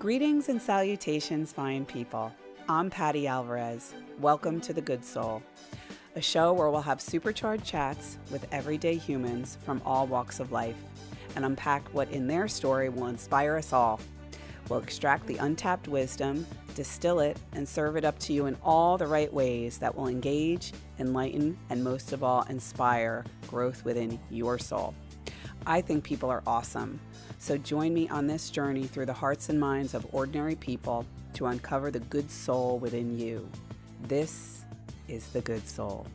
Greetings and salutations, fine people. I'm Patti Alvarez. Welcome to The Good Soul, a show where we'll have supercharged chats with everyday humans from all walks of life and unpack what in their story will inspire us all. We'll extract the untapped wisdom, distill it, and serve it up to you in all the right ways that will engage, enlighten, and most of all, inspire growth within your soul. I think people are awesome. So join me on this journey through the hearts and minds of ordinary people to uncover the good soul within you. This is The Good Soul.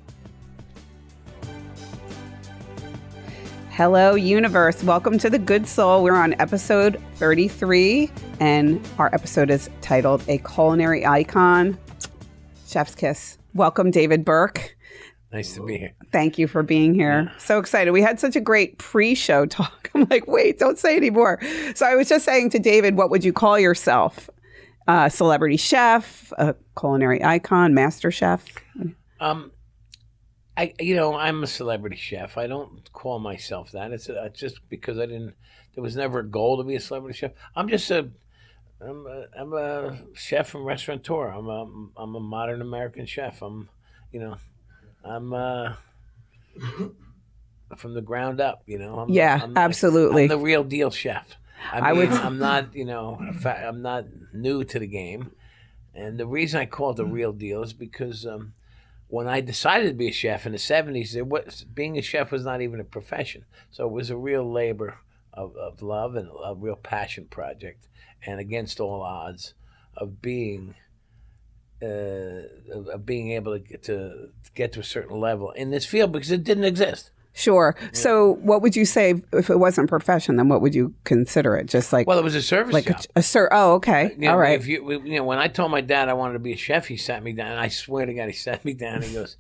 Hello, universe. Welcome to The Good Soul. We're on episode 33, and our episode is titled A Culinary Icon. Chef's kiss. Welcome, David Burke. Nice to be here. Thank you for being here. Yeah. So excited. We had such a great pre-show talk. I'm like, wait, don't say anymore. So I was just saying to David, what would you call yourself? Celebrity chef, a culinary icon, master chef? I'm a celebrity chef. I don't call myself that. It's just because there was never a goal to be a celebrity chef. I'm a chef and restaurateur. I'm a modern American chef. I'm from the ground up, I'm absolutely. I'm the real deal chef. I'm not new to the game. And the reason I call it the real deal is because when I decided to be a chef in the 70s, being a chef was not even a profession. So it was a real labor of love and a real passion project. And against all odds of being able to get to a certain level in this field because it didn't exist. Sure. So what would you say if it wasn't a profession, then what would you consider it? Just like... Well, it was a service job. Oh, okay. All right. When I told my dad I wanted to be a chef, he sat me down. I swear to God, he sat me down. He goes,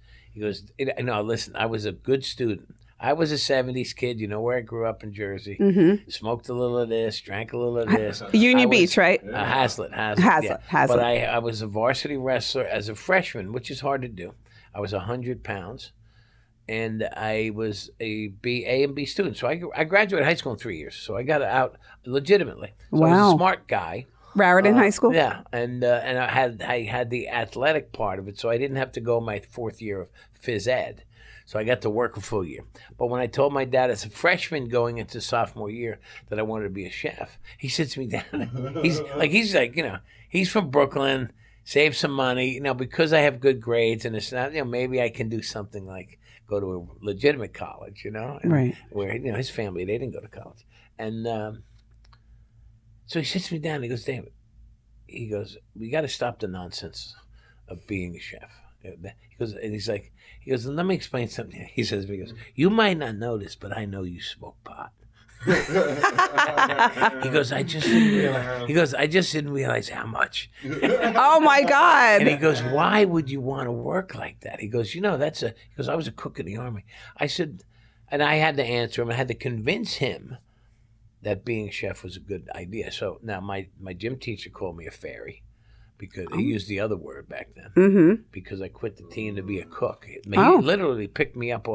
no, listen, I was a good student. I was a 70s kid, where I grew up in Jersey. Mm-hmm. Smoked a little of this, drank a little of this. Union Beach, right? Hazlitt. Hazlitt. But I was a varsity wrestler as a freshman, which is hard to do. I was 100 pounds, and I was a A and B student. So I graduated high school in 3 years. So I got out legitimately. So I was a smart guy. Raritan High School? Yeah, and I had the athletic part of it, so I didn't have to go my fourth year of phys ed. So I got to work a full year. But when I told my dad as a freshman going into sophomore year that I wanted to be a chef, he sits me down. He's like, he's from Brooklyn, save some money, because I have good grades and it's not, maybe I can do something like go to a legitimate college, and right. Where, his family, they didn't go to college. And so he sits me down and he goes, David, we got to stop the nonsense of being a chef. He goes, let me explain something. He says, you might not know this, but I know you smoke pot. He goes, I just didn't realize how much. Oh my God. And he goes, why would you want to work like that? He goes, I was a cook in the Army. I said, and I had to answer him. I had to convince him that being a chef was a good idea. So now my gym teacher called me a fairy. Because he used the other word back then. Because I quit the team to be a cook. He literally picked me up I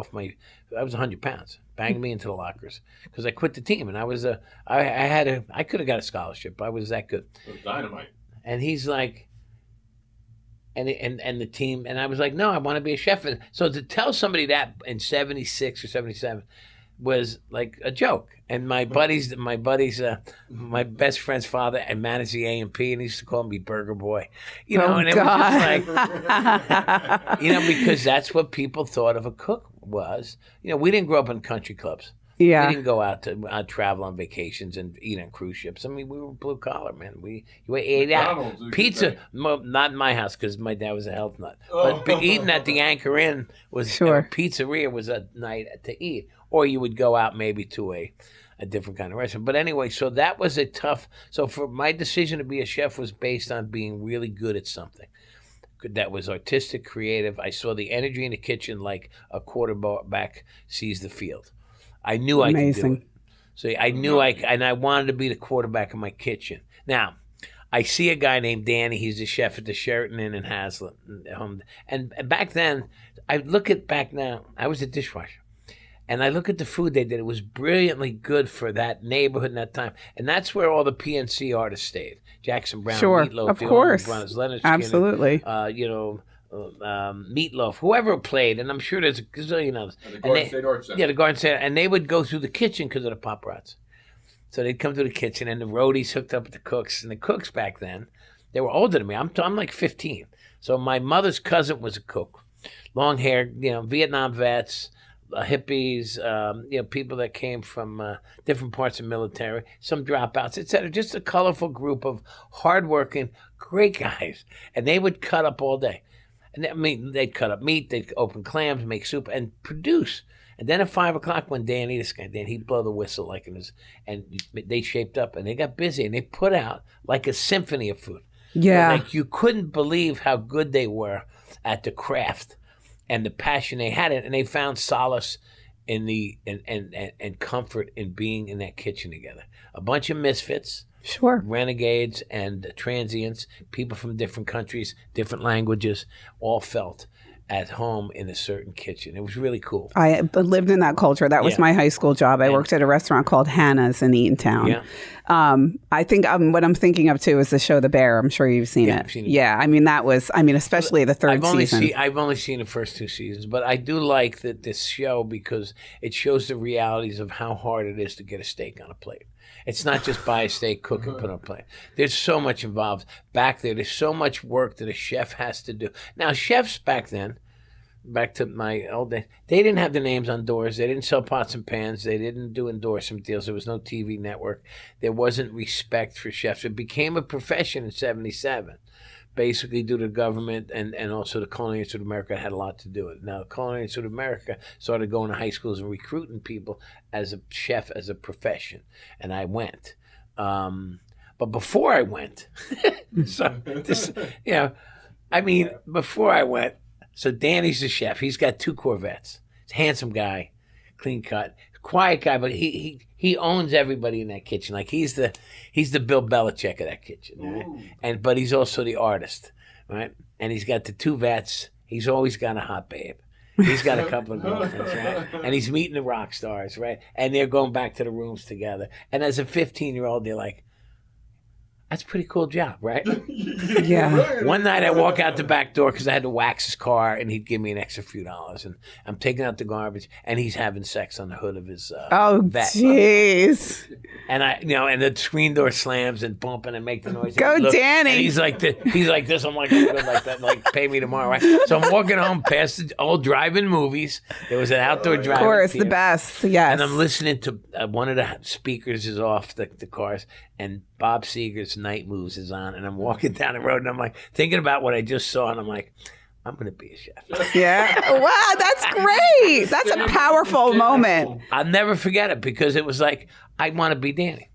was 100 pounds, banged me into the lockers because I quit the team, and I could have got a scholarship. I was that good. It was dynamite. And he's like, and the team, and I was like, no, I want to be a chef. And so to tell somebody that in 76 or 77 was like a joke. And my best friend's father, I managed the A&P, and he used to call me Burger Boy. And it was just like, because that's what people thought of a cook was. We didn't grow up in country clubs. Yeah. We didn't go out to travel on vacations and eat on cruise ships. I mean, we were blue collar, man. You ate out pizza. Not in my house because my dad was a health nut. But eating at the Anchor Inn was pizzeria was a night to eat, or you would go out maybe to a different kind of restaurant. But anyway, so that was so for my decision to be a chef was based on being really good at something that was artistic, creative. I saw the energy in the kitchen like a quarterback sees the field. I knew I could do it. So I knew and I wanted to be the quarterback in my kitchen. Now, I see a guy named Danny. He's the chef at the Sheraton Inn in Hazlitt. And back then, I look at back now, I was a dishwasher. And I look at the food they did. It was brilliantly good for that neighborhood and that time. And that's where all the PNC artists stayed. Jackson Browne, sure, Meatloaf, of course. Brothers, Leonard Skinner, absolutely. Meatloaf, whoever played, and I'm sure there's a gazillion others. And the Garden State Arts Center. Yeah, the Garden State, and they would go through the kitchen because of the paparazzi. So they'd come to the kitchen, and the roadies hooked up with the cooks. And the cooks back then, they were older than me. I'm like 15. So my mother's cousin was a cook, long hair, Vietnam vets, hippies, people that came from different parts of military, some dropouts, etc. Just a colorful group of hardworking, great guys, and they would cut up all day. And they'd cut up meat, they'd open clams, make soup, and produce. And then at 5 o'clock one day, he'd blow the whistle and they shaped up and they got busy and they put out like a symphony of food. Yeah. Like you couldn't believe how good they were at the craft and the passion they had it, and they found solace in and comfort in being in that kitchen together. A bunch of misfits. Sure. Renegades and transients, people from different countries, different languages, all felt at home in a certain kitchen. It was really cool. I lived in that culture. That was my high school job. I worked at a restaurant called Hannah's in Eatontown. Yeah. I think what I'm thinking of too is the show The Bear. I'm sure you've seen it. I've seen it. Yeah, especially the third season. I've only seen the first 2 seasons, but I do like this show because it shows the realities of how hard it is to get a steak on a plate. It's not just buy a steak, cook, and put on a plate. There's so much involved back there. There's so much work that a chef has to do. Now, chefs back then, back to my old days, they didn't have the names on doors. They didn't sell pots and pans. They didn't do endorsement deals. There was no TV network. There wasn't respect for chefs. It became a profession in 1977, basically due to government and also the Culinary Institute of America had a lot to do with it. Now, the Culinary Institute of America started going to high schools and recruiting people as a chef, as a profession, and I went. But before I went, before I went, so Danny's the chef. He's got 2 Corvettes. He's a handsome guy, clean cut, quiet guy, but he owns everybody in that kitchen. Like he's the Bill Belichick of that kitchen, right? But he's also the artist, right? And he's got the 2 vets. He's always got a hot babe. He's got a couple of girlfriends, right? And he's meeting the rock stars, right? And they're going back to the rooms together. And as a 15-year-old, they're like, that's a pretty cool job, right? Yeah. One night I walk out the back door because I had to wax his car, and he'd give me an extra few dollars. And I'm taking out the garbage, and he's having sex on the hood of his vet. Jeez. And and the screen door slams and bumping and make the noise. Go, Danny. And he's like this. I'm like, good like that. Like, pay me tomorrow, right? So I'm walking home past the old drive-in movies. There was an outdoor drive-in. Of course, theater. the best. Yes. And I'm listening to one of the speakers is off the cars, and Bob Seger's Night Moves is on, and I'm walking down the road, and I'm like thinking about what I just saw, and I'm like, I'm going to be a chef. Yeah. Wow, that's great. That's a powerful moment. I'll never forget it because it was like, I want to be Danny.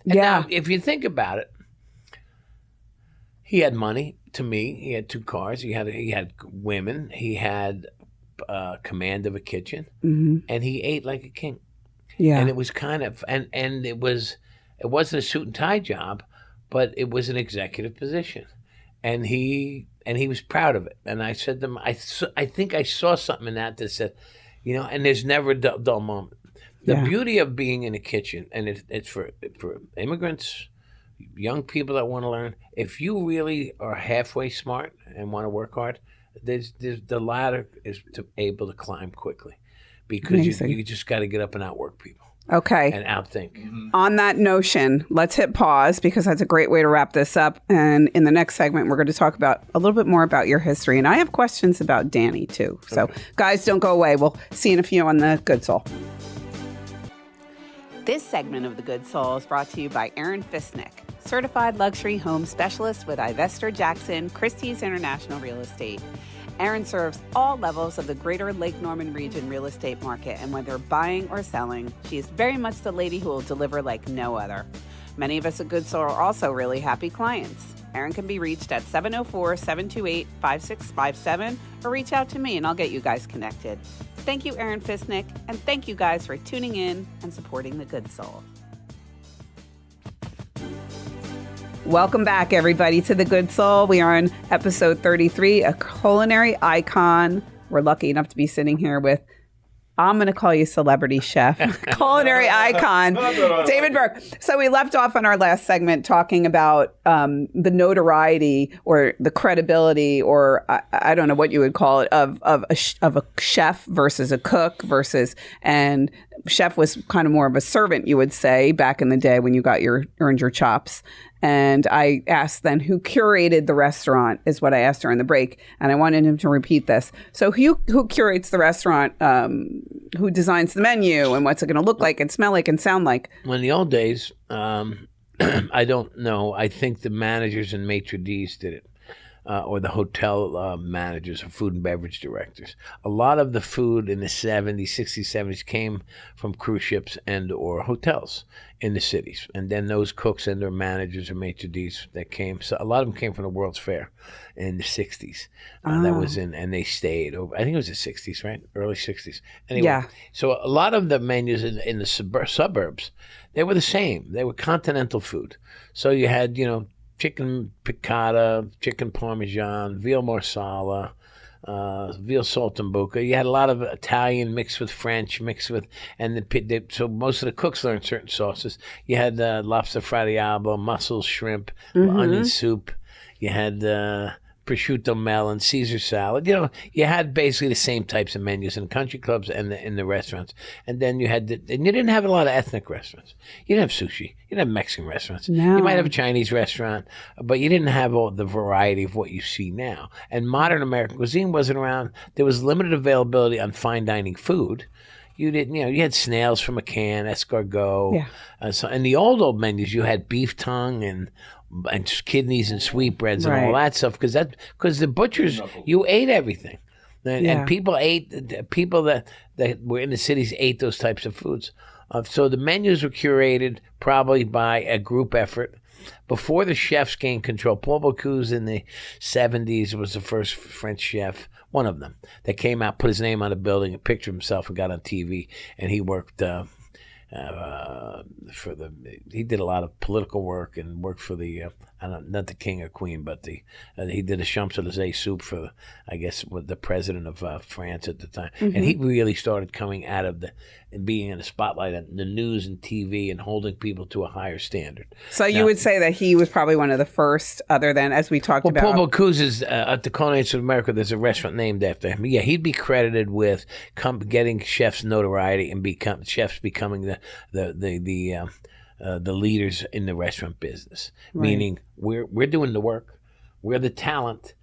And now, if you think about it, he had money. To me, he had 2 cars. He had women. He had command of a kitchen, and he ate like a king. Yeah. And it was kind of and it wasn't a suit and tie job, but it was an executive position, and he was proud of it. And I said to him, I think I saw something in that said, and there's never a dull moment. The beauty of being in a kitchen, and it's for immigrants, young people that want to learn. If you really are halfway smart and want to work hard, there's the ladder is able to climb quickly, because you just got to get up and outwork people. Okay. And outthink. On that notion, let's hit pause, because that's a great way to wrap this up. And in the next segment, we're going to talk about a little bit more about your history. And I have questions about Danny, too. So, guys, don't go away. We'll see you in a few on The Good Soul. This segment of The Good Soul is brought to you by Aaron Fisnick, certified luxury home specialist with Ivester Jackson Christie's International Real Estate. Aaron serves all levels of the greater Lake Norman region real estate market, and whether buying or selling, she is very much the lady who will deliver like no other. Many of us at Good Soul are also really happy clients. Aaron can be reached at 704-728-5657 or reach out to me and I'll get you guys connected. Thank you, Aaron Fisnick, and thank you guys for tuning in and supporting The Good Soul. Welcome back, everybody, to The Good Soul. We are on episode 33, a culinary icon. We're lucky enough to be sitting here with I'm going to call you celebrity chef, culinary icon, David Burke. So we left off on our last segment talking about the notoriety or the credibility, or I don't know what you would call it, of a chef versus a cook and chef was kind of more of a servant, you would say, back in the day when you earned your chops. And I asked then who curated the restaurant is what I asked her in the break. And I wanted him to repeat this. So who curates the restaurant? Who designs the menu and what's it going to look like and smell like and sound like? Well, in the old days, I don't know. I think the managers and maitre d's did it. Or the hotel managers or food and beverage directors. A lot of the food in the 70s, 60s, 70s came from cruise ships and or hotels in the cities. And then those cooks and their managers or maitre d's that came. So a lot of them came from the World's Fair in the 60s. That was and they stayed over, I think it was the 60s, right? Early 60s. Anyway, yeah. So a lot of the menus in the suburbs, they were the same. They were continental food. So you had, chicken piccata, chicken parmesan, veal marsala, veal saltimbocca. You had a lot of Italian mixed with French, so most of the cooks learned certain sauces. You had lobster fra diavolo, mussels, shrimp, onion soup. You had prosciutto melon, Caesar salad. You had basically the same types of menus in country clubs and in the restaurants. And then you had and you didn't have a lot of ethnic restaurants. You didn't have sushi. You didn't have Mexican restaurants. No. You might have a Chinese restaurant, but you didn't have all the variety of what you see now. And modern American cuisine wasn't around. There was limited availability on fine dining food. You didn't, you had snails from a can, escargot. Yeah. So in the old menus, you had beef tongue and kidneys and sweetbreads and all that stuff because the butchers, you ate everything. And people that were in the cities ate those types of foods. So the menus were curated probably by a group effort. Before the chefs gained control, Paul Bocuse in the 70s was the first French chef, one of them, that came out, put his name on a building, a picture of himself, and got on TV. And he worked he did a lot of political work and worked for the not the king or queen, but he did a Champs-Élysées soup for the president of France at the time. And he really started coming out of and being in the spotlight on the news and TV and holding people to a higher standard. So you would say that he was probably one of the first, other than, as we talked about. Paul Bocuse is at the Culinary Institute of America. There's a restaurant named after him. Yeah, he'd be credited with getting chefs notoriety and chefs becoming the leaders in the restaurant business. Right. Meaning we're doing the work, we're the talent,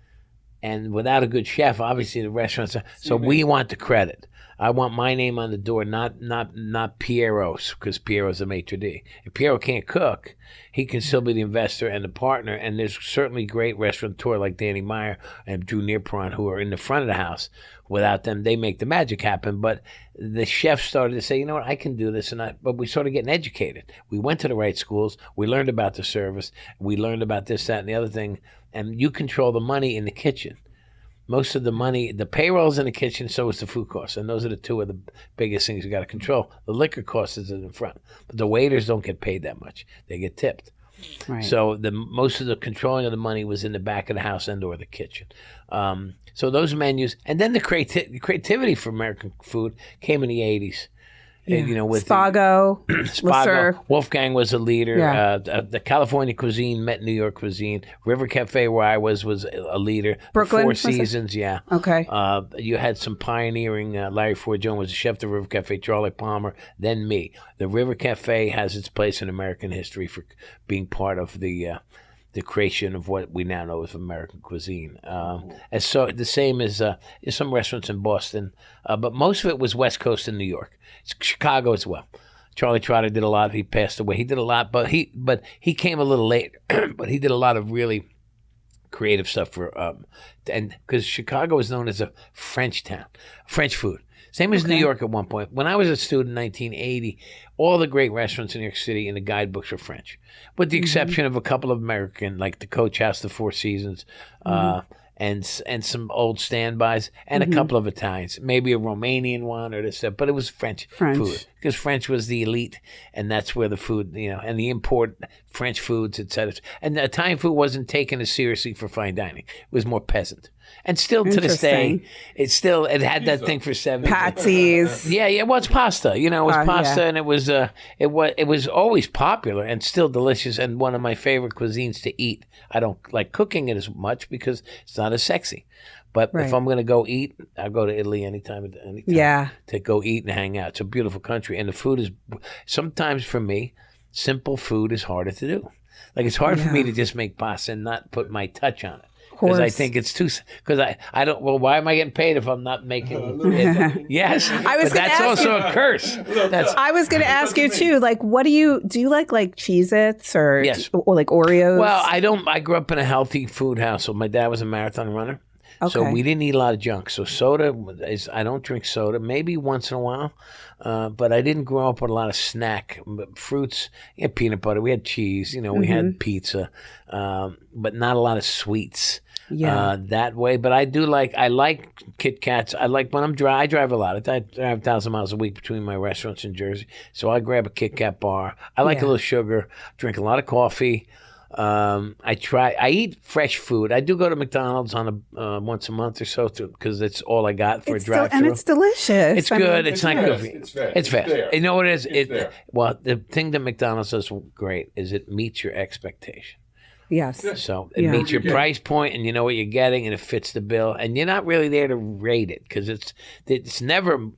and without a good chef, obviously the restaurants. So we want the credit. I want my name on the door, not Piero's, because Piero's a maitre d'. If Piero can't cook, he can still be the investor and the partner. And there's certainly great restaurateurs like Danny Meyer and Drew Nearpron who are in the front of the house. Without them, they make the magic happen. But the chefs started to say, you know what, I can do this. But we started getting educated. We went to the right schools. We learned about the service. We learned about this, that, and the other thing. And you control the money in the kitchen. Most of the money, the payroll's in the kitchen, so is the food costs. And those are the two of the biggest things you got to control. The liquor cost is in the front. But the waiters don't get paid that much. They get tipped. Right. So most of the controlling of the money was in the back of the house and or the kitchen. So those menus, and then the creativity for American food came in the 80s. Yeah. And, with Spago, Wolfgang was a leader. Yeah. The California cuisine met New York cuisine. River Cafe, where I was a leader. Brooklyn, Four Seasons, yeah. Okay. You had some pioneering. Larry Ford Jones was a chef at the River Cafe. Charlie Palmer, then me. The River Cafe has its place in American history for being part of the creation of what we now know as American cuisine. And so the same as some restaurants in Boston, but most of it was West Coast in New York. Chicago as well. Charlie Trotter did a lot. He passed away. He did a lot, but he came a little later. But he did a lot of really creative stuff for and because Chicago is known as a French town, French food. Same as New York at one point. When I was a student in 1980, all the great restaurants in New York City in the guidebooks were French, with the exception of a couple of American, like the Coach House, the Four Seasons, and some old standbys, and a couple of Italians, maybe a Romanian one or this stuff, but it was French food, because French was the elite, and that's where the food, and the import French foods, etc. And the Italian food wasn't taken as seriously for fine dining. It was more peasant. And still to this day, it had that thing for 70. Patsy's. Yeah. Well, it's pasta. You know, it was pasta, and it was always popular and still delicious, and one of my favorite cuisines to eat. I don't like cooking it as much because it's not as sexy. But if I'm going to go eat, I'll go to Italy anytime to go eat and hang out. It's a beautiful country, and the food is sometimes for me, simple food is harder to do. Like it's hard for me to just make pasta and not put my touch on it. Because I think it's too. Because I don't. Well, why am I getting paid if I'm not making it? Yes, but that's also a curse. I was going to ask you too. Like, what do you like Cheez-Its or like Oreos? Well, I don't. I grew up in a healthy food household. My dad was a marathon runner, so we didn't eat a lot of junk. So soda is. I don't drink soda. Maybe once in a while, but I didn't grow up with a lot of snack fruits. We had peanut butter. We had cheese. You know, we had pizza, but not a lot of sweets. That way. But I like Kit Kats. I like when I drive a lot. I drive 1,000 miles a week between my restaurants in Jersey. So I grab a Kit Kat bar. I like a little sugar, drink a lot of coffee. I eat fresh food. I do go to McDonald's on once a month or so because it's all I got for a drive-thru. And it's delicious. It's good. It's not good for you. It's fast. You know what it is? Well, the thing that McDonald's does great is it meets your expectation. Yes. So it meets your price point, and you know what you're getting, and it fits the bill. And you're not really there to rate it because it's never.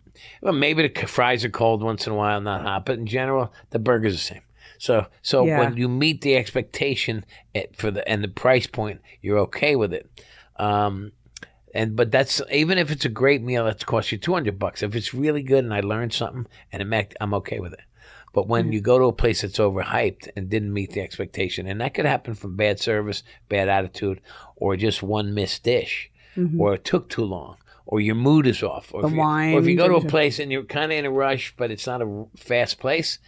Well, maybe the fries are cold once in a while, not hot, but in general, the burger's the same. So when you meet the expectation and the price point, you're okay with it. But that's even if it's a great meal, that's cost you $200. If it's really good and I learned something I'm okay with it. But when you go to a place that's overhyped and didn't meet the expectation, and that could happen from bad service, bad attitude, or just one missed dish, or it took too long, or your mood is off, or if you go to a place and you're kind of in a rush, but it's not a fast place,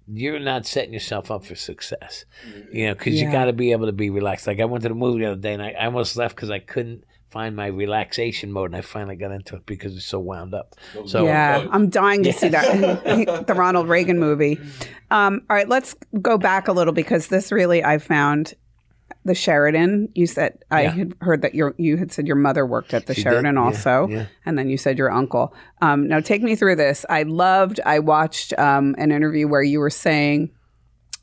you're not setting yourself up for success. You know, because you got to be able to be relaxed. Like I went to the movie the other day, and I almost left because I couldn't find my relaxation mode, and I finally got into it because it's so wound up. So I'm dying to see that the Ronald Reagan movie. All right, let's go back a little because this really I found the Sheraton. You said I had heard that you had said your mother worked at the Sheraton also, and then you said your uncle. Now take me through this. I watched an interview where you were saying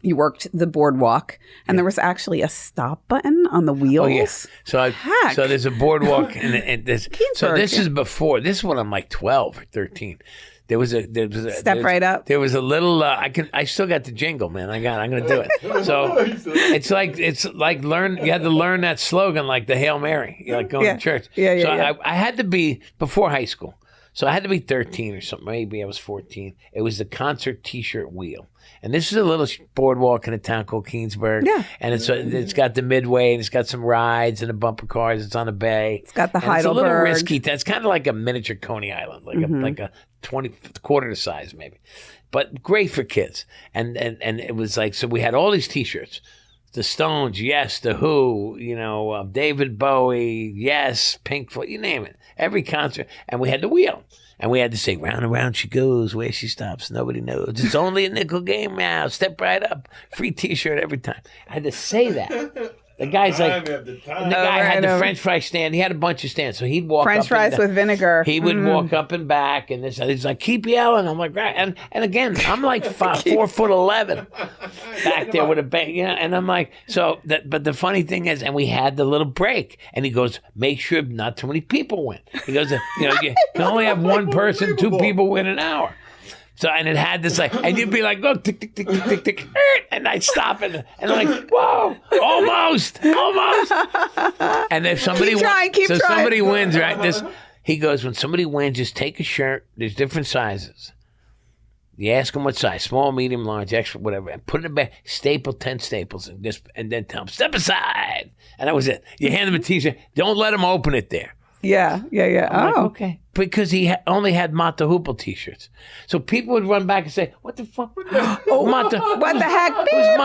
you worked the boardwalk, and there was actually a stop button on the wheels. Oh, yeah. So there's a boardwalk, and this is before. This is when I'm like 12 or 13. There was a right up. There was a little. I still got the jingle, man. I'm gonna do it. So it's like learn. You had to learn that slogan, like the Hail Mary. You're like going to church. I had to be before high school. So I had to be 13 or something. Maybe I was 14. It was the concert T-shirt wheel. And this is a little boardwalk in a town called Keansburg. Yeah. And it's got the midway, and it's got some rides and the bumper cars. It's on a bay. It's got the Heidelberg. It's a little risky. That's kind of like a miniature Coney Island, like a quarter the size maybe. But great for kids. And it was like, so we had all these T-shirts. The Stones, yes. The Who, David Bowie, yes. Pink Floyd, you name it. Every concert. And we had the wheel. And we had to say, round and round she goes, where she stops, nobody knows. It's only a nickel game now. Step right up. Free T-shirt every time. I had to say that. The guy's like, the guy had the French fry stand. He had a bunch of stands, so he'd walk French fries with vinegar. He would walk up and back, and this. He's like, keep yelling. I'm like, right. And again, I'm like 4'11" back there with a bag, and I'm like, so. But the funny thing is, and we had the little break, and he goes, make sure not too many people win. He goes, you can only have one person, 2 people win an hour. So, and it had this and you'd be like, look, tick, tick, tick, tick, tick, tick, and I'd stop it, and I'm like, whoa, almost. And if somebody somebody wins, right? He goes, when somebody wins, just take a shirt. There's different sizes. You ask them what size, small, medium, large, extra, whatever, and put it in the back, staple 10 staples, and then tell them, step aside. And that was it. You hand them a T-shirt. Don't let them open it there. Yeah. I'm like, okay. Because he only had Mata Hoople T-shirts. So people would run back and say, what the fuck? What the heck? Who's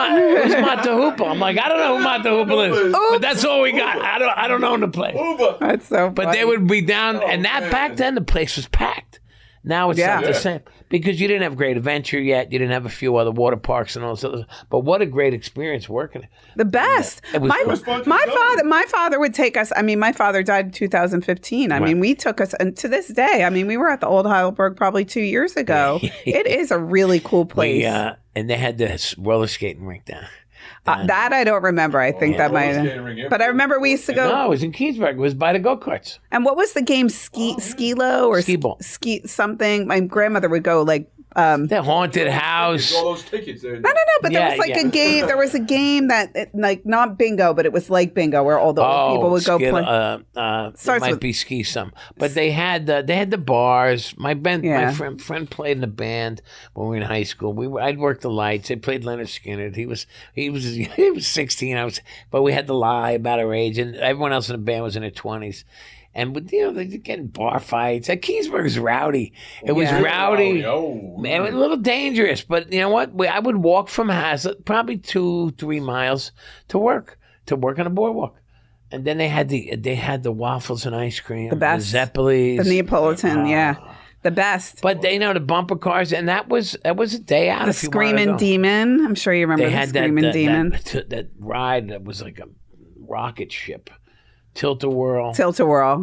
Mata Hoople? I'm like, I don't know who Mata Hoople is. Oops. But that's all we got. I don't own the place. That's so funny. But they would be down. And back then, the place was packed. Now it's not the same because you didn't have Great Adventure yet. You didn't have a few other water parks and all this other. But what a great experience working. The best. It was fun. My father would take us. I mean, my father died in 2015. I mean, we took us, and to this day, I mean, we were at the old Heidelberg probably 2 years ago. It is a really cool place. And they had this roller skating rink down. That I don't remember. I think that might have. But I remember we used to go. No, it was in Keensburg. It was by the go-karts. And what was the game? Skilo or Ski ball? Ski something. My grandmother would go like. The haunted house. All those tickets. No. But there was like a game. There was a game that like not bingo, but it was like bingo, where all the old people would go play. It might be ski some, but they had the bars. My friend played in the band when we were in high school. I'd work the lights. They played Leonard Skinner. He was 16. But we had to lie about our age, and everyone else in the band was in their 20s. And they're getting bar fights. Keensburg's rowdy. It was rowdy. Man, it was a little dangerous. But you know what? I would walk from Hazlitt probably 2-3 miles to work on a boardwalk. And then they had the waffles and ice cream, the best, the Zeppelis, the Neapolitan, the best. But the bumper cars, and that was a day out. The Screaming Demon. I'm sure you remember the Screaming Demon. That ride that was like a rocket ship. Tilt-a-whirl,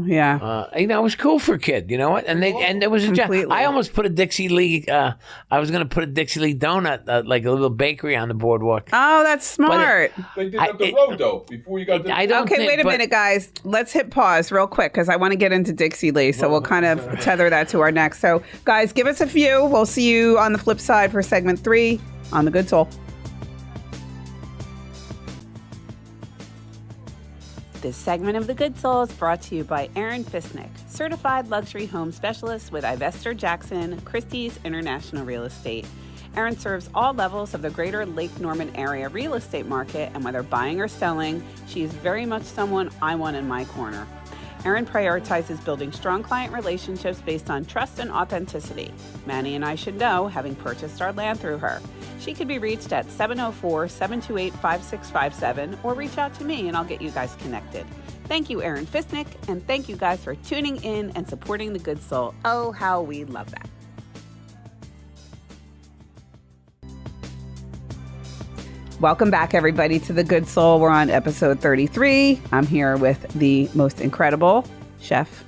yeah. It was cool for a kid, you know what? And there was a job. I almost put a Dixie Lee. I was going to put a Dixie Lee donut, like a little bakery, on the boardwalk. Oh, that's smart. They did up the road though before you got. Wait a minute, guys. Let's hit pause real quick because I want to get into Dixie Lee. So we'll kind of tether that to our next. So, guys, give us a few. We'll see you on the flip side for segment 3 on The Good Soul. This segment of The Good Soul is brought to you by Aaron Fisnick, certified luxury home specialist with Ivester Jackson, Christie's International Real Estate. Aaron serves all levels of the greater Lake Norman area real estate market, and whether buying or selling, she is very much someone I want in my corner. Aaron prioritizes building strong client relationships based on trust and authenticity. Manny and I should know, having purchased our land through her. She could be reached at 704-728-5657 or reach out to me and I'll get you guys connected. Thank you, Aaron Fisnick, and thank you guys for tuning in and supporting The Good Soul. Oh, how we love that. Welcome back, everybody, to The Good Soul. We're on episode 33. I'm here with the most incredible chef,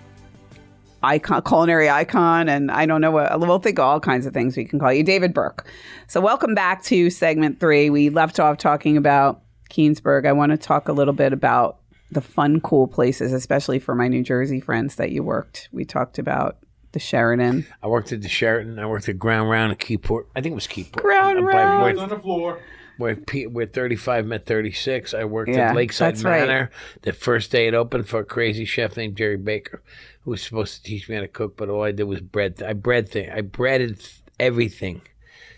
icon, culinary icon, and I don't know what, we'll think of all kinds of things we can call you, David Burke. So welcome back to segment 3. We left off talking about Keensburg. I want to talk a little bit about the fun, cool places, especially for my New Jersey friends that you worked. We talked about the Sheraton. I worked at the Sheraton. I worked at Ground Round at Keyport. I think it was Keyport. Ground Round. On the floor. Where 35 met 36. I worked at Lakeside Manor. Right. The first day it opened for a crazy chef named Jerry Baker, who was supposed to teach me how to cook, but all I did was bread. I breaded everything.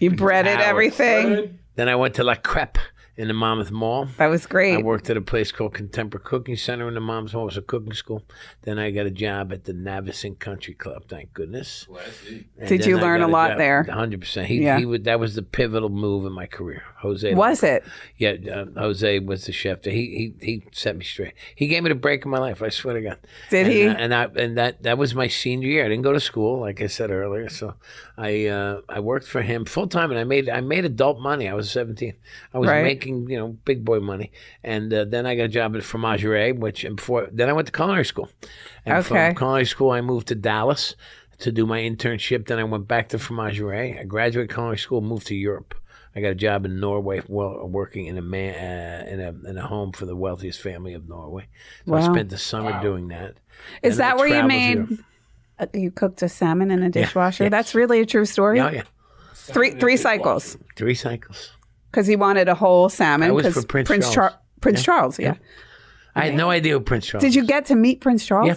You breaded everything? Then I went to La Crêpe in the Monmouth Mall. That was great. I worked at a place called Contemporary Cooking Center in the Monmouth Mall. It was a cooking school. Then I got a job at the Navicent Country Club, thank goodness. Did you learn a lot there? 100%. That was the pivotal move in my career. Jose. Was it? Yeah, Jose was the chef. He set me straight. He gave me the break in my life, I swear to God. Did he? And that was my senior year. I didn't go to school, like I said earlier. So I worked for him full time, and I made adult money. I was 17. I was making big boy money, and then I got a job at Fromagerie, then I went to culinary school. And from culinary school, I moved to Dallas to do my internship. Then I went back to Fromagerie. I graduated culinary school, moved to Europe. I got a job in Norway, working in a home for the wealthiest family of Norway. So I spent the summer doing that. Is that where you made? You cooked a salmon in a dishwasher. Yes. That's really a true story. Oh yeah. Three cycles. 3 cycles. Because he wanted a whole salmon. That was for Prince Charles. Prince Charles, yeah. I had no idea who Prince Charles was. Did you get to meet Prince Charles? Yeah.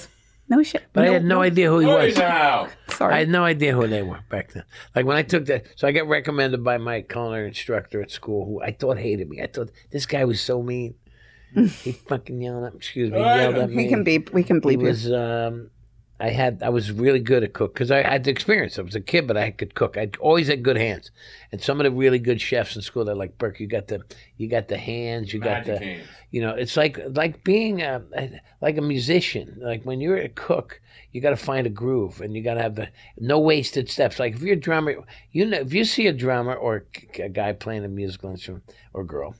No shit. But I had no idea who he was. Sorry. I had no idea who they were back then. Like when I took that, so I got recommended by my culinary instructor at school, who I thought hated me. I thought this guy was so mean. He fucking yelled at me. Excuse me, he yelled at me. We can bleep he was, I was really good at cook because I had the experience. I was a kid, but I could cook. I always had good hands. And some of the really good chefs in school, they're like, Burke, you got the hands, you got the hands. It's like being like a musician. Like when you're a cook, you got to find a groove, and you got to have the no wasted steps. Like if you're a drummer, if you see a drummer or a guy playing a musical instrument or girl,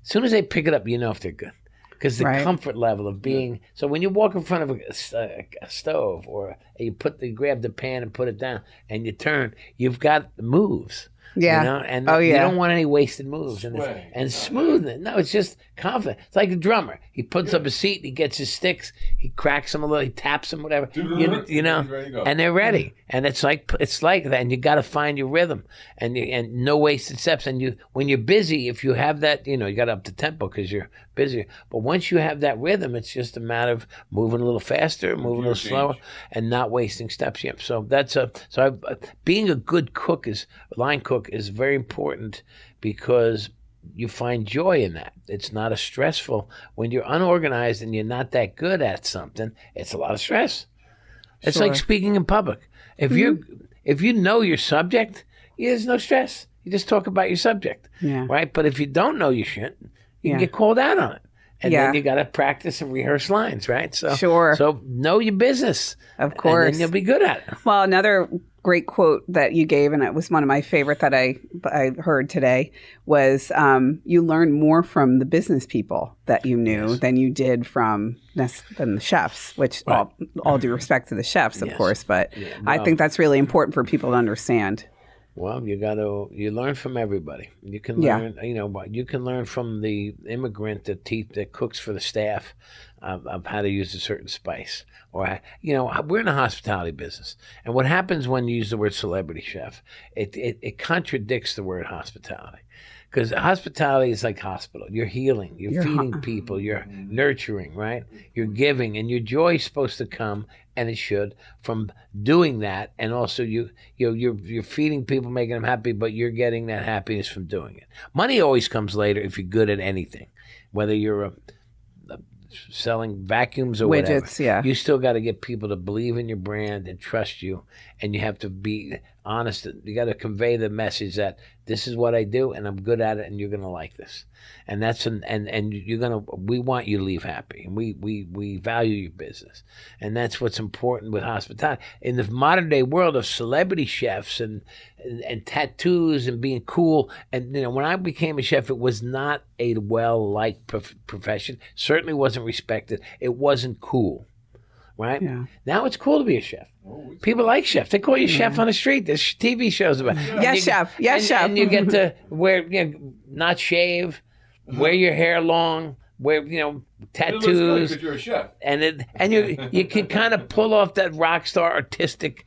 as soon as they pick it up, if they're good. Because the comfort level of being so when you walk in front of a stove or you grab the pan and put it down and you turn, you've got moves. Yeah. And you don't want any wasted moves and smoothness. No, it's just confident. It's like a drummer. He puts up a seat, he gets his sticks, he cracks them a little, he taps them, whatever. And they're ready. And it's like that. And you got to find your rhythm and no wasted steps. And when you're busy, if you have that, you got to up the tempo because you're busy. But once you have that rhythm, it's just a matter of moving a little faster, moving a little slower, and not wasting steps. Yeah. So being a good line cook is very important because you find joy in that. It's not as stressful. When you're unorganized and you're not that good at something, it's a lot of stress. It's like speaking in public. If you know your subject, there's no stress. You just talk about your subject, right? But if you don't know your shit, you can get called out on it. And then you got to practice and rehearse lines, right? So know your business. Of course. And then you'll be good at it. Well, another great quote that you gave, and it was one of my favorite that I heard today, was you learn more from the business people that you knew than you did from than the chefs, which all due respect to the chefs, of course. But I think that's really important for people to understand. Well, you learn from everybody. You can learn, you can learn from the immigrant that cooks for the staff of how to use a certain spice. Or, we're in the hospitality business. And what happens when you use the word celebrity chef, it contradicts the word hospitality. Because hospitality is like hospital. You're healing. You're feeding people. You're nurturing, right? You're giving. And your joy is supposed to come, and it should, from doing that. And also you're feeding people, making them happy, but you're getting that happiness from doing it. Money always comes later if you're good at anything. Whether you're selling vacuums or widgets, whatever. You still got to get people to believe in your brand and trust you, and you have to be honest. You got to convey the message that this is what I do and I'm good at it and you're going to like this. And that's we want you to leave happy, and we value your business. And that's what's important with hospitality. In the modern day world of celebrity chefs and tattoos and being cool, and when I became a chef, it was not a well-liked profession. Certainly wasn't respected. It wasn't cool. Right? Yeah. Now it's cool to be a chef. People like chefs. They call you chef on the street. There's TV shows about it. Yes, chef. Yes, chef. And you get to wear, not shave, wear your hair long, wear, tattoos. It looks good 'cause you're a chef. And you can kind of pull off that rock star artistic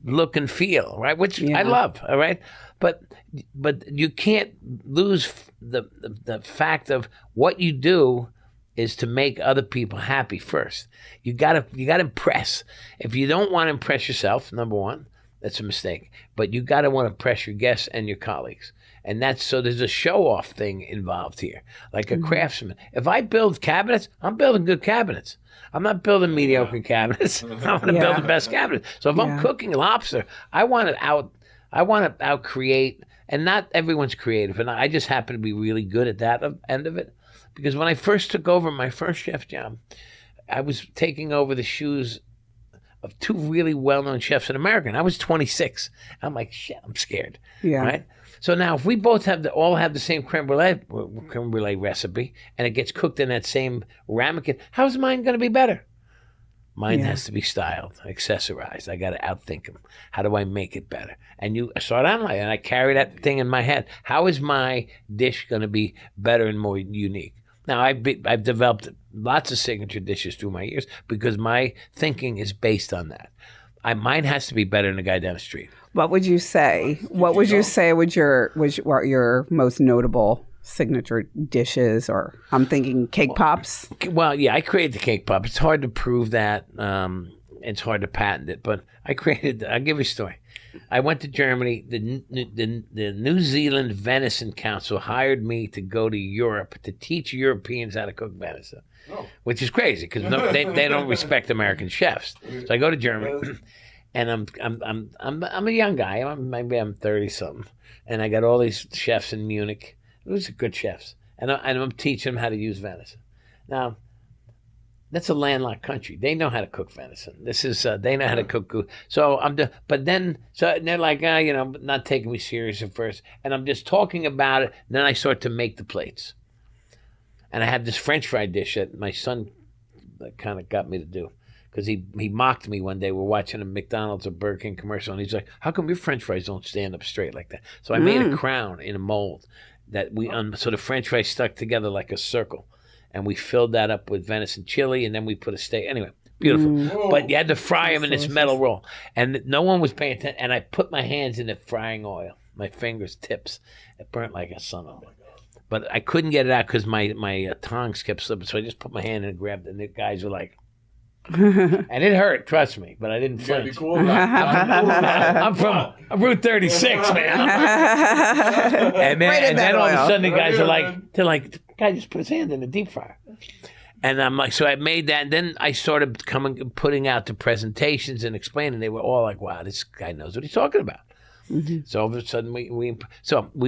look and feel, right? Which I love, all right? But you can't lose the fact of what you do is to make other people happy first. You gotta impress. If you don't want to impress yourself, number one, that's a mistake. But you gotta want to impress your guests and your colleagues. And so there's a show-off thing involved here, like a craftsman. If I build cabinets, I'm building good cabinets. I'm not building mediocre cabinets. I want to build the best cabinets. So if I'm cooking lobster, I want to out create, and not everyone's creative, and I just happen to be really good at that end of it. Because when I first took over my first chef job, I was taking over the shoes of two really well-known chefs in America. And I was 26. I'm like, shit, I'm scared. Yeah. Right? So now if we both all have the same creme brulee recipe, and it gets cooked in that same ramekin, how's mine going to be better? Mine has to be styled, accessorized. I got to outthink them. How do I make it better? And you start online, and I carry that thing in my head. How is my dish going to be better and more unique? Now, I've developed lots of signature dishes through my years because my thinking is based on that. Mine has to be better than the guy down the street. What would you say? What would you say what your most notable signature dishes? Or I'm thinking cake pops. Well, yeah, I created the cake pop. It's hard to prove that. It's hard to patent it, but I'll give you a story. I went to Germany. The New Zealand Venison Council hired me to go to Europe to teach Europeans how to cook venison, which is crazy because they don't respect American chefs. So I go to Germany, and I'm a young guy. Maybe I'm 30 something, and I got all these chefs in Munich. Those are good chefs, and I'm teaching them how to use venison. Now, that's a landlocked country. They know how to cook venison. They know how to cook good. So they're like, not taking me serious at first. And I'm just talking about it. And then I start to make the plates. And I have this French fry dish that my son kind of got me to do. Because he mocked me one day. We're watching a McDonald's or Burke King commercial. And he's like, how come your French fries don't stand up straight like that? So I made a crown in a mold that so the French fries stuck together like a circle. And we filled that up with venison chili, and then we put a steak. Anyway, beautiful. But you had to fry them in this metal roll. And no one was paying attention. And I put my hands in the frying oil, my fingers tips. It burnt like a son of a. But I couldn't get it out because my tongs kept slipping. So I just put my hand in and grabbed it. And the guys were like, and it hurt, trust me. But I didn't flinch. I'm from Route 36, man. and then all of a sudden the guys are like, the guy just put his hand in the deep fryer. And I'm like, so I made that. And then I started putting out the presentations and explaining. They were all like, wow, this guy knows what he's talking about. Mm-hmm. So all of a sudden we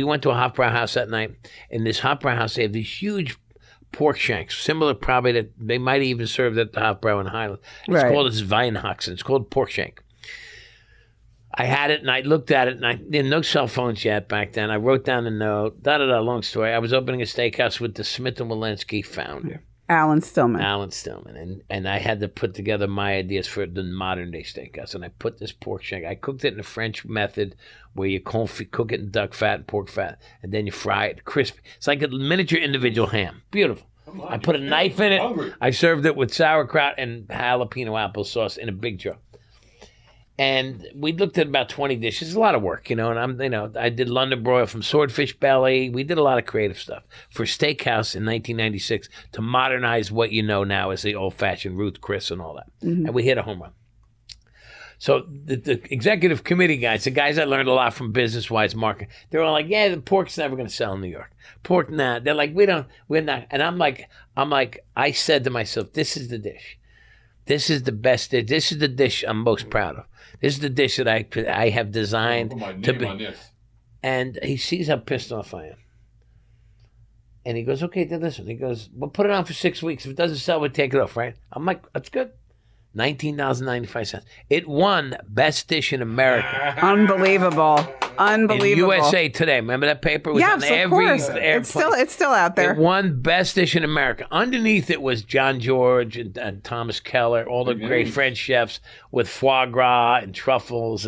went to a Hofbrau house that night. In this Hofbrau house, they have these huge pork shanks, similar probably that they might even serve at the Hofbrau in Highland. It's called a Schweinehaxen. It's called pork shank. I had it and I looked at it and I didn't no cell phones yet back then. I wrote down a note. Long story. I was opening a steakhouse with the Smith and Walensky founder, Alan Stillman, and I had to put together my ideas for the modern day steakhouse. And I put this pork shank. I cooked it in the French method, where you cook it in duck fat and pork fat, and then you fry it crispy. It's like a miniature individual ham. Beautiful. I put a knife in it. I served it with sauerkraut and jalapeno applesauce in a big jar. And we looked at about 20 dishes. It's a lot of work, and I did London broil from swordfish belly. We did a lot of creative stuff for Steakhouse in 1996 to modernize what you know now as the old-fashioned Ruth Chris and all that. Mm-hmm. And we hit a home run. So the executive committee guys, the guys I learned a lot from business-wise marketing, they're all like, yeah, the pork's never going to sell in New York. Pork, nah. They're like, we're not. And I'm like, I said to myself, this is the dish. This is the best dish. This is the dish I'm most proud of. This is the dish that I have designed to be. And he sees how pissed off I am. And he goes, okay, then listen. He goes, we'll put it on for 6 weeks. If it doesn't sell, we'll take it off, right? I'm like, that's good. $19.95. It won Best Dish in America. Unbelievable. In USA Today. Remember that paper? It was on every airplane. It's still out there. It won Best Dish in America. Underneath it was John George and Thomas Keller, all the great French chefs with foie gras and truffles,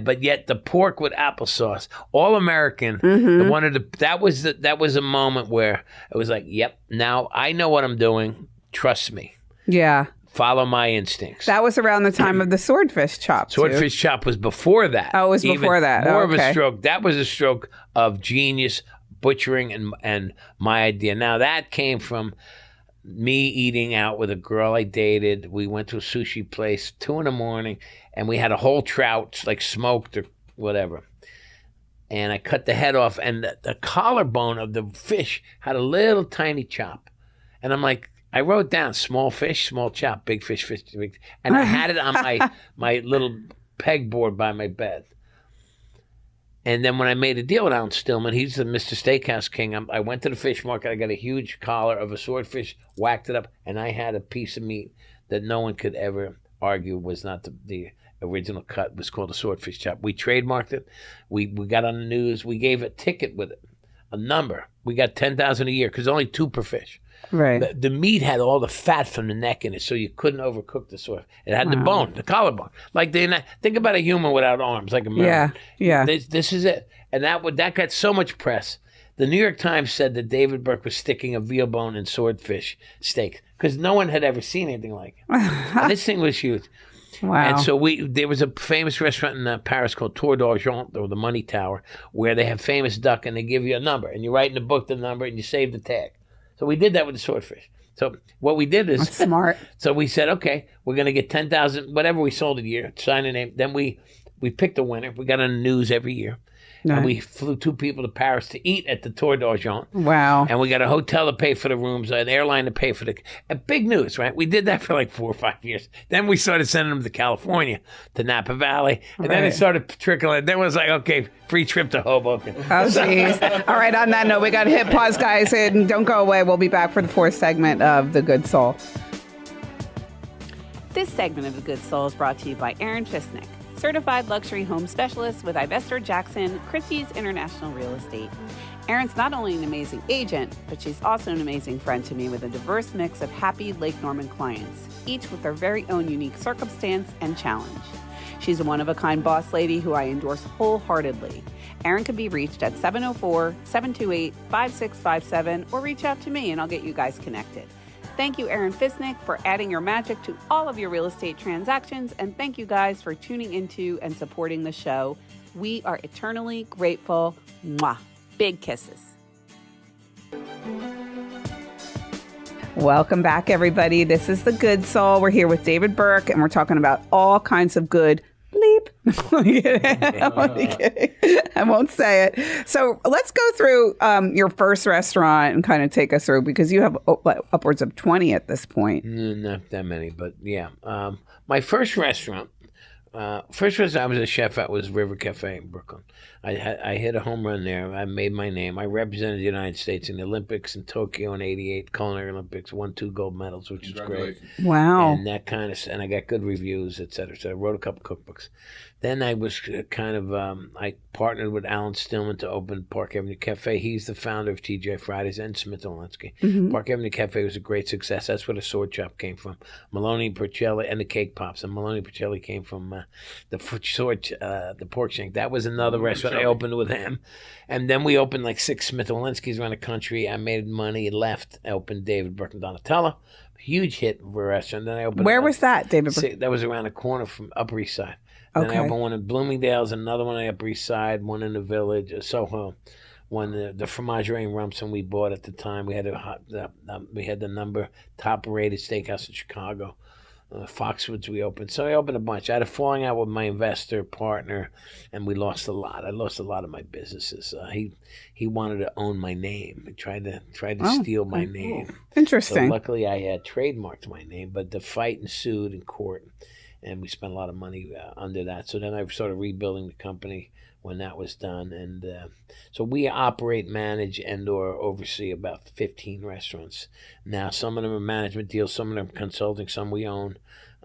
but yet the pork with applesauce, all American. Mm-hmm. That was a moment where it was like, yep, now I know what I'm doing. Trust me. Yeah. Follow my instincts. That was around the time of the swordfish chop. Swordfish chop was before that. Oh, it was before that. More of a stroke. That was a stroke of genius butchering and my idea. Now that came from me eating out with a girl I dated. We went to a sushi place 2 a.m. and we had a whole trout, like smoked or whatever. And I cut the head off, and the collarbone of the fish had a little tiny chop. And I'm like, I wrote down small fish, small chop, big fish, big, and I had it on my little pegboard by my bed. And then when I made a deal with Alan Stillman, he's the Mr. Steakhouse King. I went to the fish market. I got a huge collar of a swordfish, whacked it up, and I had a piece of meat that no one could ever argue was not the original cut. It was called a swordfish chop. We trademarked it. We got on the news. We gave a ticket with it, a number. We got $10,000 a year because only 2 per fish. Right. The meat had all the fat from the neck in it, so you couldn't overcook the sword. It had the bone, the collarbone. Like think about a human without arms, like a man. Yeah. This is it, and that got so much press. The New York Times said that David Burke was sticking a veal bone in swordfish steak because no one had ever seen anything like it. And this thing was huge. Wow. And so there was a famous restaurant in Paris called Tour d'Argent, or the Money Tower, where they have famous duck, and they give you a number, and you write in the book the number, and you save the tag. So we did that with the swordfish. So what we did is... That's smart. So we said, okay, we're going to get 10,000, whatever we sold a year, sign a name. Then we we picked a winner. We got on the news every year. Nice. And we flew 2 people to Paris to eat at the Tour d'Argent. Wow. And we got a hotel to pay for the rooms, an airline to pay for big news, right? We did that for like 4 or 5 years. Then we started sending them to California, to Napa Valley. And then it started trickling. Then it was like, okay, free trip to Hoboken. Oh, jeez. All right, on that note, we got to hit pause, guys, and don't go away. We'll be back for the 4th segment of The Good Soul. This segment of The Good Soul is brought to you by Aaron Fisnick, certified luxury home specialist with Ivester Jackson, Christie's International Real Estate. Erin's not only an amazing agent, but she's also an amazing friend to me with a diverse mix of happy Lake Norman clients, each with their very own unique circumstance and challenge. She's a one-of-a-kind boss lady who I endorse wholeheartedly. Erin can be reached at 704-728-5657 or reach out to me and I'll get you guys connected. Thank you, Aaron Fisnick, for adding your magic to all of your real estate transactions. And thank you guys for tuning into and supporting the show. We are eternally grateful. Mwah. Big kisses. Welcome back, everybody. This is The Good Soul. We're here with David Burke, and we're talking about all kinds of good bleep. I'm only kidding. I won't say it. So let's go through your first restaurant and kind of take us through, because you have upwards of 20 at this point. Not that many, but yeah. My first restaurant, I was a chef at was River Cafe in Brooklyn. I hit a home run there. I made my name. I represented the United States in the Olympics in Tokyo in '88, Culinary Olympics, won 2 gold medals, which was great. Wow. And that kind of, and I got good reviews, et cetera. So I wrote a couple cookbooks. Then I was kind of, I partnered with Alan Stillman to open Park Avenue Cafe. He's the founder of TJ Fridays and Smith & Wollensky. Mm-hmm. Park Avenue Cafe was a great success. That's where the sword chop came from. Maloney Percelli and the cake pops. And Maloney Percelli came from the pork shank. That was another restaurant I opened with him. And then we opened like 6 Smith & Wollenskys around the country. I made money, left. I opened David Burke and Donatella. Huge hit for a restaurant. Then I opened. Where was that, David Burke? That was around the corner from Upper East Side. Then I opened one in Bloomingdale's, another one on the Upper East Side, one in the Village, Soho. One the Fromagerie in Rumson we bought at the time. We had we had the number top rated steakhouse in Chicago. Foxwoods we opened. So I opened a bunch. I had a falling out with my investor partner, and we lost a lot. I lost a lot of my businesses. He wanted to own my name. He tried to steal my name. Interesting. So luckily I had trademarked my name, but the fight ensued in court, and we spent a lot of money under that. So then I started rebuilding the company when that was done. And so we operate, manage, and or oversee about 15 restaurants. Now, some of them are management deals, some of them are consulting, some we own.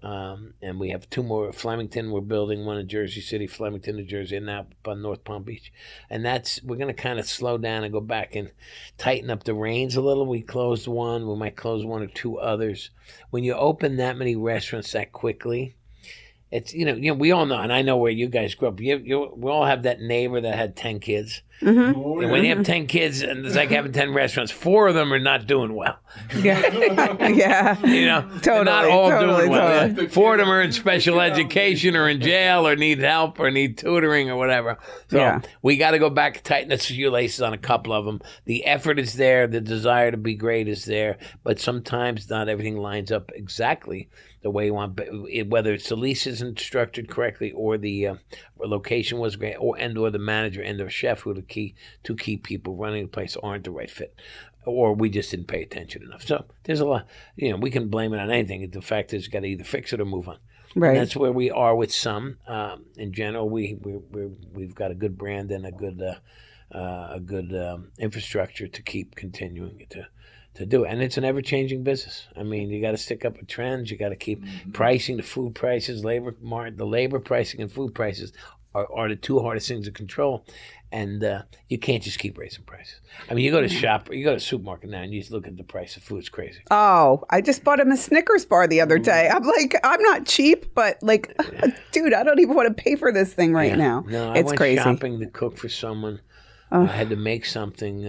And we have 2 more. Flemington, we're building one in Jersey City, Flemington, New Jersey, and now up on North Palm Beach. And we're going to kind of slow down and go back and tighten up the reins a little. We closed one. We might close 1 or 2 others. When you open that many restaurants that quickly, it's, you know, we all know, and I know where you guys grew up. We all have that neighbor that had 10 kids. Mm-hmm. And when you have 10 kids, and it's like having 10 restaurants, 4 of them are not doing well. Yeah. Yeah. You know, totally, not all totally, doing well. Totally. 4 of them are in special education or in jail or need help or need tutoring or whatever. So we got to go back and tighten the shoelaces on a couple of them. The effort is there. The desire to be great is there. But sometimes not everything lines up exactly the way you want, whether it's the lease isn't structured correctly or the location was great, or the manager and the chef, who are the 2 key people running the place, aren't the right fit, or we just didn't pay attention enough. So there's a lot, we can blame it on anything. The fact is, you got to either fix it or move on. Right. And that's where we are with some. In general, we've got a good brand and a good infrastructure to keep continuing to do it. And it's an ever-changing business. I mean, you got to stick up with trends. You got to keep pricing, the food prices, the labor pricing and food prices are the 2 hardest things to control. And you can't just keep raising prices. I mean, you go to a supermarket now and you just look at the price of food. It's crazy. Oh, I just bought him a Snickers bar the other day. I'm like, I'm not cheap, but dude, I don't even want to pay for this thing right now. No, it's crazy. I went shopping to cook for someone. I had to make something.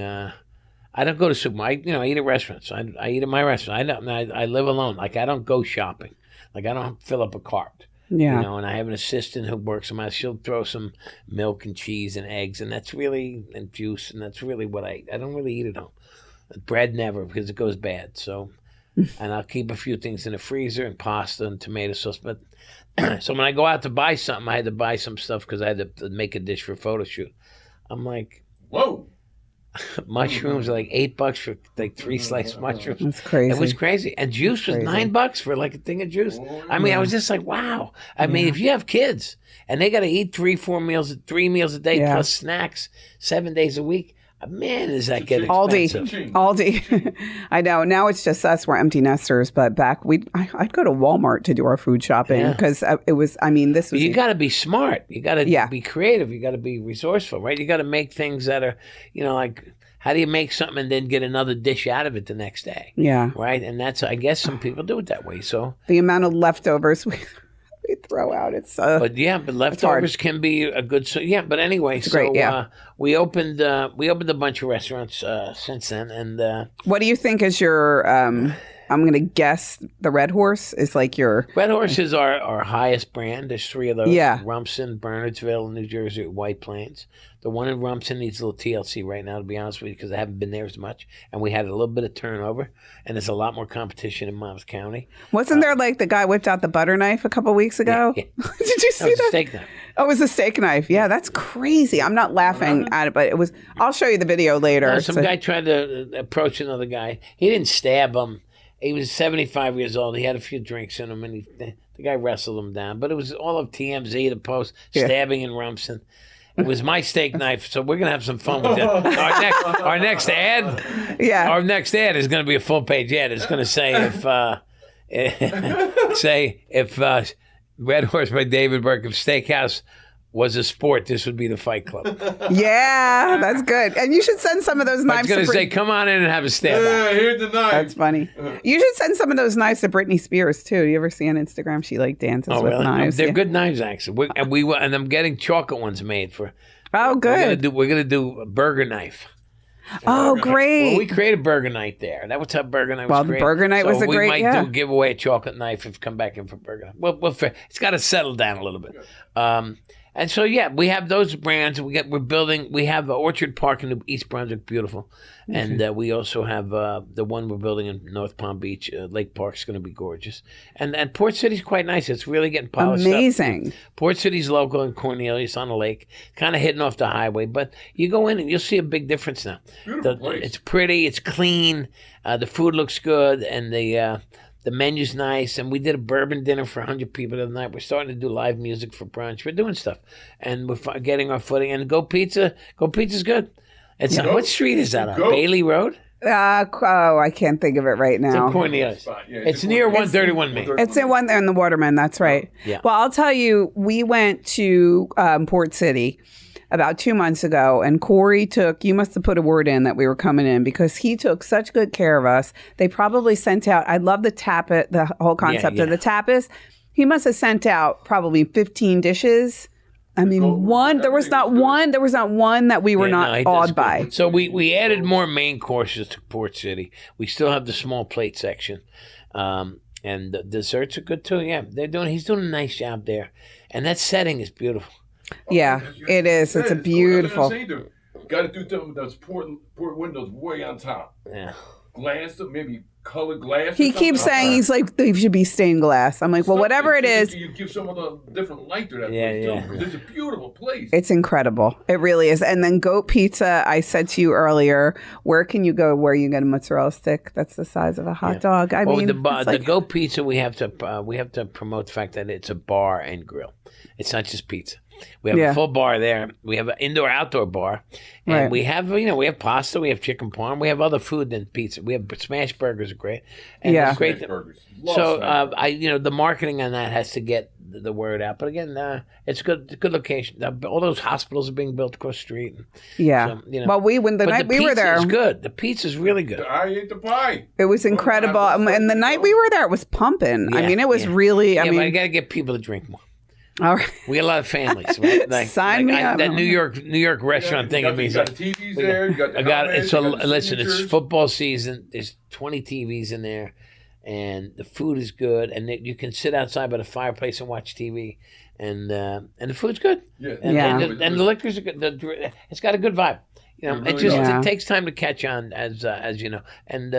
I don't go to supermarket. I eat at restaurants. I eat at my restaurant. I live alone. Like, I don't go shopping. Like, I don't fill up a cart. Yeah. And I have an assistant who works on my. She'll throw some milk and cheese and eggs, and juice, and that's really what I eat. I don't really eat at home. Bread never, because it goes bad. So and I'll keep a few things in the freezer and pasta and tomato sauce. But so when I go out to buy something, I had to buy some stuff because I had to make a dish for a photo shoot. I'm like, whoa. Mushrooms are like $8 for like 3 sliced mushrooms. That's crazy. It was crazy. And juice was $9 for like a thing of juice. I mean, I was just like, wow. I mean, if you have kids and they got to eat 3 meals a day plus snacks 7 days a week, man, does that get expensive? Aldi. I know. Now it's just us. We're empty nesters. But back, I'd go to Walmart to do our food shopping because it was, I mean, this was... You got to be smart. You got to be creative. You got to be resourceful, right? You got to make things that are, like, how do you make something and then get another dish out of it the next day? Yeah. Right? And that's, I guess some people do it that way. So the amount of leftovers we throw out, but leftovers can be a good. So but anyway, it's great, we opened a bunch of restaurants since then. And what do you think is your? I'm going to guess the Red Horse is like your... Red Horse is our highest brand. There's 3 of those. Yeah. Rumson, Bernardsville, New Jersey, White Plains. The one in Rumson needs a little TLC right now, to be honest with you, because I haven't been there as much. And we had a little bit of turnover. And there's a lot more competition in Monmouth County. Wasn't there like the guy whipped out the butter knife a couple weeks ago? Yeah. Did you see that? A steak knife. Oh, it was a steak knife. Yeah, that's crazy. I'm not laughing at it, but it was... I'll show you the video later. Some guy tried to approach another guy. He didn't stab him. He was 75 years old. He had a few drinks in him, and the guy wrestled him down. But it was all of TMZ, the Post, stabbing in Rumson. It was my steak knife, so we're going to have some fun with that. Our next ad? Yeah. Our next ad is going to be a full-page ad. It's going to say if Red Horse by David Burke, if Steakhouse was a sport, this would be the Fight Club. Yeah, that's good. And you should send some of those knives. I was going to say, come on in and have a stab. Yeah, here's the knife. That's funny. You should send some of those knives to Britney Spears too. You ever see on Instagram? She like dances with knives. They're good knives, actually. And I'm getting chocolate ones made for. Oh, good. We're gonna do a burger knife. Oh, great. Well, we created burger night there. That was how burger night was created. Well, burger night was a great, we might give away a chocolate knife if you come back in for burger night. Well, it's got to settle down a little bit. And so, we have those brands. We have Orchard Park in East Brunswick, beautiful. And we also have the one we're building in North Palm Beach. Lake Park's going to be gorgeous. And Port City's quite nice. It's really getting polished Amazing. up. Port City's local in Cornelius on the lake, kind of hidden off the highway. But you go in and you'll see a big difference now. Beautiful place. It's pretty. It's clean. The food looks good. And the menu's nice, and we did a bourbon dinner for 100 people the other night. We're starting to do live music for brunch. We're doing stuff, and we're getting our footing. And Go Pizza's good. It's what street is that on? Bailey Road? I can't think of it right now. It's in Cornelius. It's near 131 Main. It's in the Waterman. That's right. Yeah. Well, I'll tell you, we went to Port City about 2 months ago, and Corey you must have put a word in that we were coming in, because he took such good care of us. They probably sent out, I love the whole concept of the tapas. He must have sent out probably 15 dishes. I mean, there was not one that we were not awed by. So we added more main courses to Port City. We still have the small plate section. And the desserts are good too. Yeah, he's doing a nice job there. And that setting is beautiful. Yeah, it is. It's a beautiful. Got to do something with those port windows way on top. Yeah. Glass, maybe colored glass. He keeps saying he's like, they should be stained glass. I'm like, well, whatever it is. You give some of the different light to that place too, because it's a beautiful place. It's incredible. It really is. And then Goat Pizza, I said to you earlier, where can you go where you get a mozzarella stick that's the size of a hot dog? I mean, the Goat Pizza, we have to promote the fact that it's a bar and grill. It's not just pizza. We have a full bar there. We have an indoor-outdoor bar, and we have we have pasta, we have chicken parm, we have other food than pizza. We have smash burgers are great, and it's great. Smash burgers. So the marketing on that has to get the word out. But again, it's good. It's a good location. All those hospitals are being built across the street. Yeah. So, well, the night we were there, it's good. The pizza's really good. I ate the pie. It was incredible, and the night we were there, it was pumping. Yeah, I mean, it was really. I mean, but I got to get people to drink more. All right. We got a lot of families. Right? Sign me up. That New York restaurant thing. You got the TVs there. Listen, it's football season. There's 20 TVs in there, and the food is good. And you can sit outside by the fireplace and watch TV, and the food's good. Yeah. And the liquors are good. It's got a good vibe. It takes time to catch on, as you know, and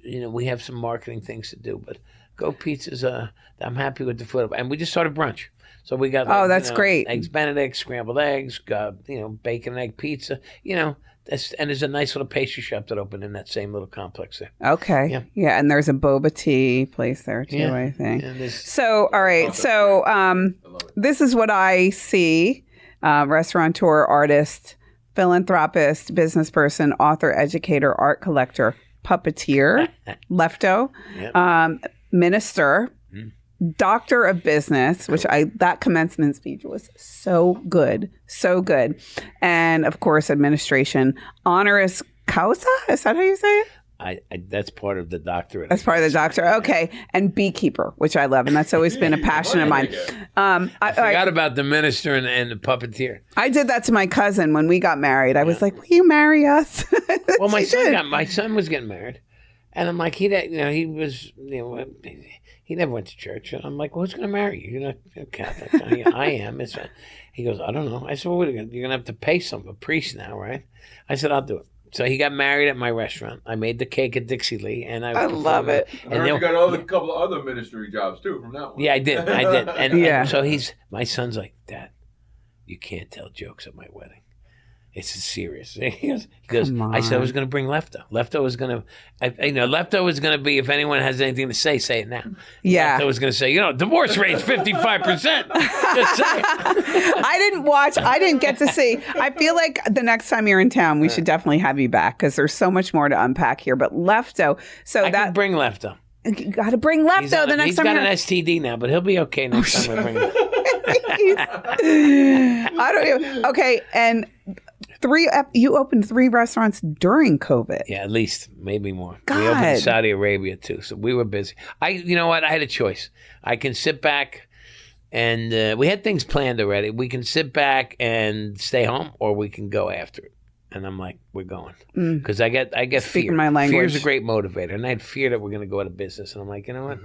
we have some marketing things to do. But Go Pizza's, I'm happy with the food. And we just started brunch. So we got that's great. Eggs Benedict, scrambled eggs, bacon and egg pizza. And there's a nice little pastry shop that opened in that same little complex there. Okay. Yeah, and there's a boba tea place there too, I think. So, all right. So this is what I see. Restaurateur, artist, philanthropist, business person, author, educator, art collector, puppeteer, lefto, minister, doctor of business, which that commencement speech was so good. And of course, administration, honoris causa. Is that how you say it? That's part of the doctorate. That's part of the doctorate. Okay. And beekeeper, which I love. And that's always been a passion of mine. I forgot about the minister and the puppeteer. I did that to my cousin when we got married. I was like, will you marry us? Well, my son was getting married. And I'm like, he never went to church. And I'm like, well, who's going to marry you? You're not Catholic. I am. He goes, I don't know. I said, well, you're going to have to pay a priest now, right? I said, I'll do it. So he got married at my restaurant. I made the cake at Dixie Lee, and I love it. And you got a couple of other ministry jobs too from that one. Yeah, I did. And so my son's like, Dad, you can't tell jokes at my wedding. It's serious. He goes. I said I was going to bring Lefto. Lefto was going to, Lefto was going to be, if anyone has anything to say it now. Yeah. Lefto was going to say, divorce rate's 55%. Just say it. I didn't get to see. I feel like the next time you're in town, we should definitely have you back because there's so much more to unpack here. But Lefto, I can bring Lefto. You got to bring Lefto the next time. He's got an STD now, but he'll be okay next time I bring him. I don't even. Okay, and you opened 3 restaurants during COVID. Yeah, at least, maybe more. God. We opened in Saudi Arabia too, so we were busy. You know what? I had a choice. I can sit back, and we had things planned already. We can sit back and stay home, or we can go after it. And I'm like, we're going because I get Speaking fear. My language. Fear is a great motivator, and I had fear that we're going to go out of business. And I'm like, you know what?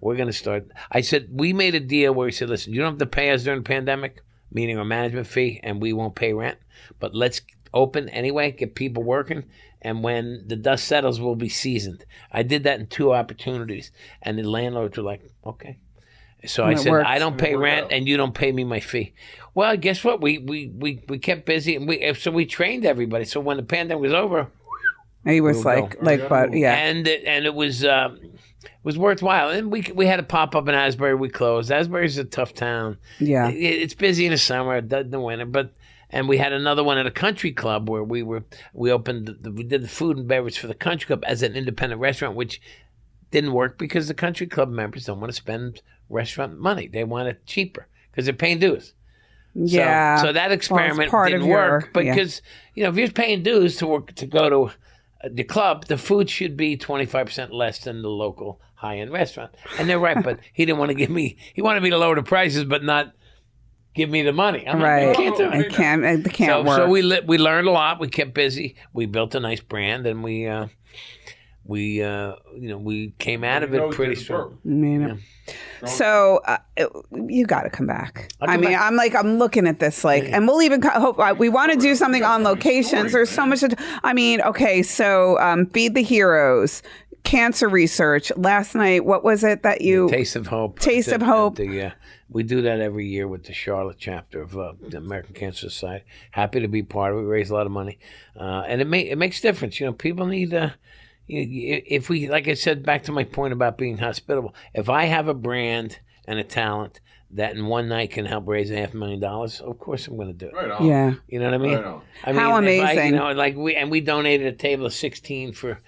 We're going to start. I said we made a deal where we said, listen, you don't have to pay us during the pandemic, meaning a management fee, and we won't pay rent. But let's open anyway, get people working, and when the dust settles, we'll be seasoned. I did that in 2 opportunities, and the landlords were like, okay. So I said, I don't pay rent, and you don't pay me my fee. Well, guess what? We kept busy, and so we trained everybody. So when the pandemic was over, he was but yeah, and it was worthwhile. And we had a pop up in Asbury. We closed. Asbury's a tough town. Yeah, it's busy in the summer, in the winter, and we had another one at a country club where we did the food and beverage for the country club as an independent restaurant, which didn't work because the country club members don't want to spend restaurant money. They want it cheaper because they're paying dues. Yeah. So that experiment didn't work because if you're paying dues to go to the club, the food should be 25% less than the local high-end restaurant. And they're right, but he didn't want to give me. He wanted me to lower the prices, but not give me the money. I'm right. Like, I can't do it. It can't work. So we learned a lot. We kept busy. We built a nice brand, and we came out of it pretty strong. Yeah. So you got to come back. I'm looking at this and we'll even hope we want to do something on locations. There's so much. Okay. So Feed the Heroes, cancer research. Last night, what was it that you? Taste of Hope. Taste of Hope. We do that every year with the Charlotte chapter of the American Cancer Society. Happy to be part of it. We raise a lot of money, and it makes a difference. People need. If we, like I said, back to my point about being hospitable, if I have a brand and a talent that in one night can help raise $500,000, of course I'm going to do it. Right on. Yeah. You know what I mean? Right on. How amazing. We donated a table of 16 for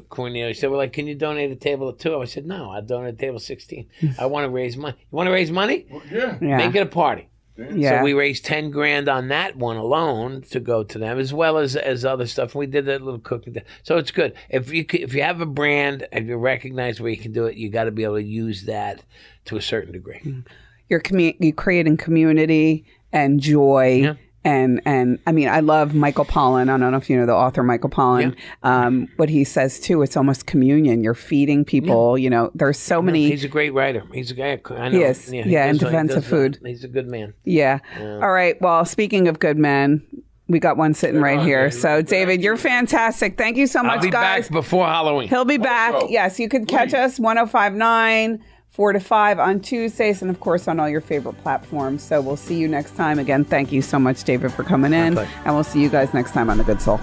Cornelia. She said, well, can you donate a table of 2? I said, no, I'll donate a table of 16. I want to raise money. You want to raise money? Well, yeah. Make it a party. Yeah. So we raised $10,000 on that one alone to go to them, as well as other stuff. We did that little cooking. So it's good. If you have a brand and you recognize where you can do it, you got to be able to use that to a certain degree. You're creating community and joy. Yeah. And I mean, I love Michael Pollan. I don't know if you know the author Michael Pollan. Yeah. What he says too, it's almost communion. You're feeding people. Yeah. There's so many. He's a great writer. He's a guy. I know. He is. Yeah, in defense of food. He's a good man. Yeah. All right. Well, speaking of good men, We got one sitting right here. So, David, you're fantastic. Thank you so much, I'll be guys. back before Halloween. He'll be back. Yes, you can catch us 105.9, 4 to 5 on Tuesdays, and, of course, on all your favorite platforms. So we'll see you next time. Again, thank you so much, David, for coming in. And we'll see you guys next time on The Good Soul.